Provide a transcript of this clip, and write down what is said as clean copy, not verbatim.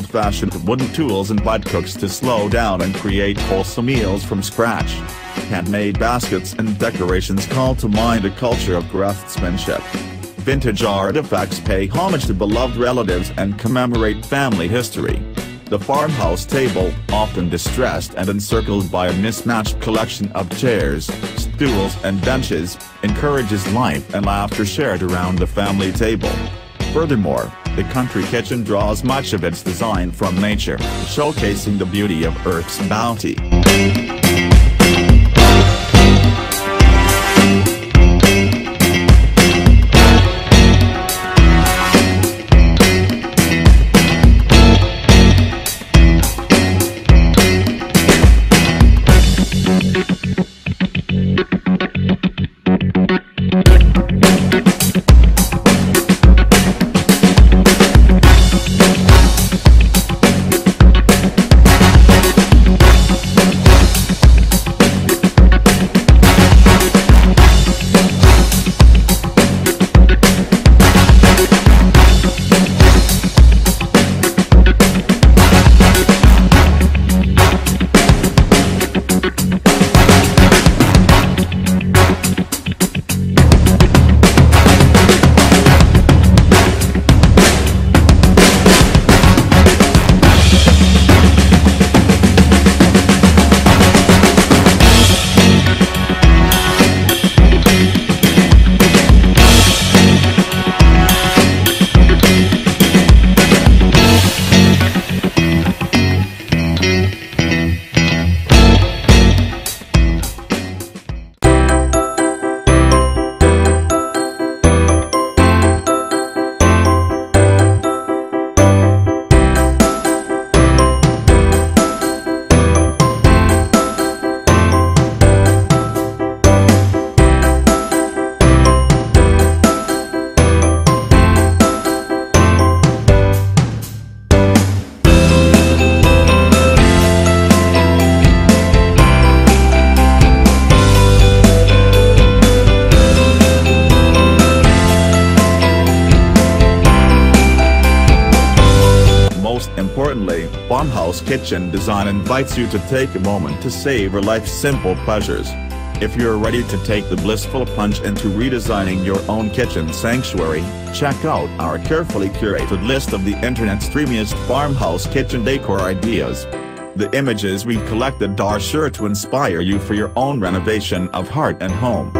old-fashioned wooden tools invite cooks to slow down and create wholesome meals from scratch. Handmade baskets and decorations call to mind a culture of craftsmanship. Vintage artifacts pay homage to beloved relatives and commemorate family history. The farmhouse table, often distressed and encircled by a mismatched collection of chairs, stools and benches, encourages life and laughter shared around the family table. Furthermore, the country kitchen draws much of its design from nature, showcasing the beauty of Earth's bounty. Importantly, farmhouse kitchen design invites you to take a moment to savor life's simple pleasures. If you're ready to take the blissful plunge into redesigning your own kitchen sanctuary, check out our carefully curated list of the internet's dreamiest farmhouse kitchen decor ideas. The images we've collected are sure to inspire you for your own renovation of heart and home.